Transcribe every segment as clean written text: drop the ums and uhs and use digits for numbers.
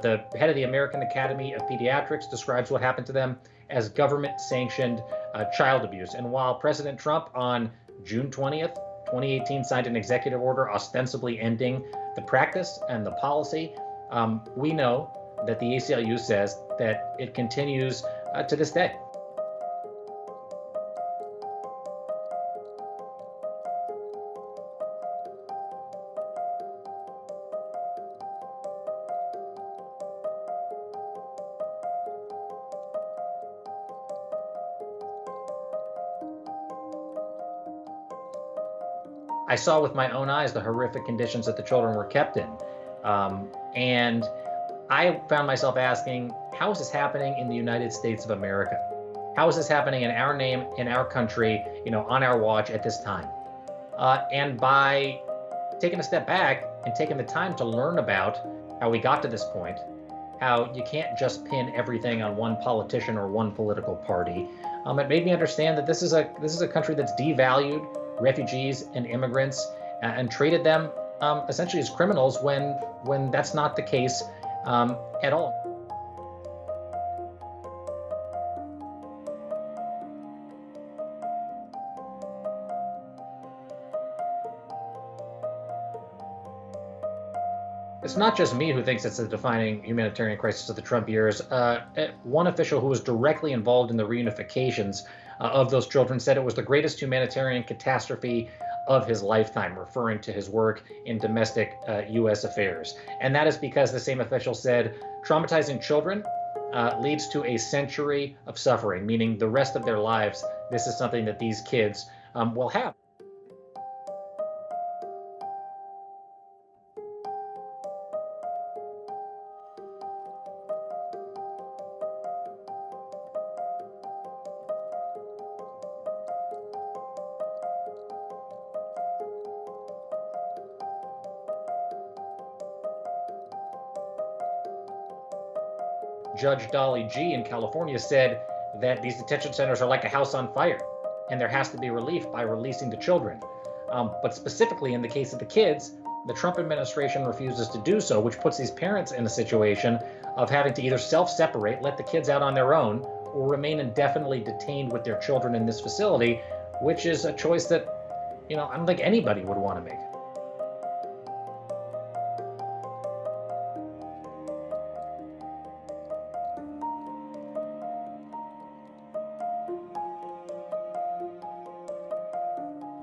The head of the American Academy of Pediatrics describes what happened to them as government-sanctioned child abuse. And while President Trump on June 20th, 2018 signed an executive order ostensibly ending the practice and the policy, we know that the ACLU says that it continues to this day. I saw with my own eyes the horrific conditions that the children were kept in. And I found myself asking, how is this happening in the United States of America? How is this happening in our name, in our country, on our watch at this time? And by taking a step back and taking the time to learn about how we got to this point, how you can't just pin everything on one politician or one political party, it made me understand that this is a country that's devalued refugees and immigrants and treated them essentially as criminals when that's not the case at all. It's not just me who thinks it's a defining humanitarian crisis of the Trump years. One official who was directly involved in the reunifications of those children said it was the greatest humanitarian catastrophe of his lifetime, referring to his work in domestic U.S. affairs. And that is because the same official said traumatizing children leads to a century of suffering, meaning the rest of their lives, this is something that these kids will have. Judge Dolly G in California said that these detention centers are like a house on fire, and there has to be relief by releasing the children. But specifically in the case of the kids, the Trump administration refuses to do so, which puts these parents in a situation of having to either self-separate, let the kids out on their own, or remain indefinitely detained with their children in this facility, which is a choice that, I don't think anybody would want to make.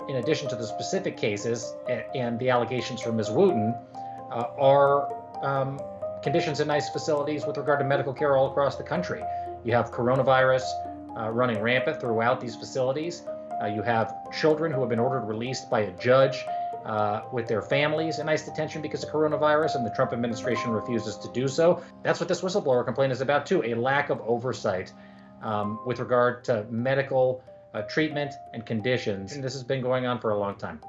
In addition to the specific cases and the allegations from Ms. Wooten, are conditions in ICE facilities with regard to medical care all across the country. You have coronavirus running rampant throughout these facilities. You have children who have been ordered released by a judge with their families in ICE detention because of coronavirus, and the Trump administration refuses to do so. That's what this whistleblower complaint is about, too, a lack of oversight with regard to medical treatment and conditions. And this has been going on for a long time.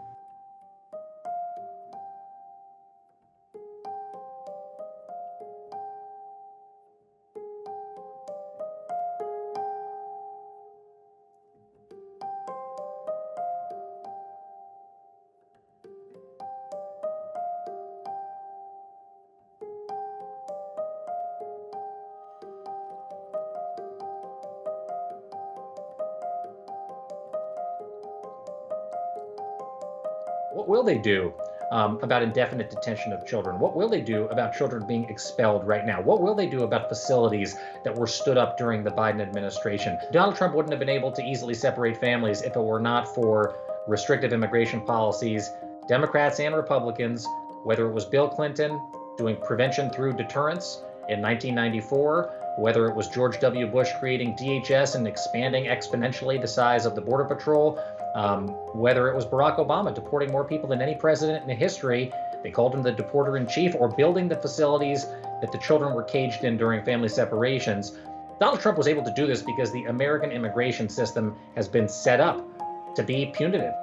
What will they do about indefinite detention of children? What will they do about children being expelled right now? What will they do about facilities that were stood up during the Biden administration? Donald Trump wouldn't have been able to easily separate families if it were not for restrictive immigration policies. Democrats and Republicans, whether it was Bill Clinton doing prevention through deterrence in 1994, whether it was George W. Bush creating DHS and expanding exponentially the size of the Border Patrol, whether it was Barack Obama deporting more people than any president in history, they called him the deporter in chief, or building the facilities that the children were caged in during family separations. Donald Trump was able to do this because the American immigration system has been set up to be punitive.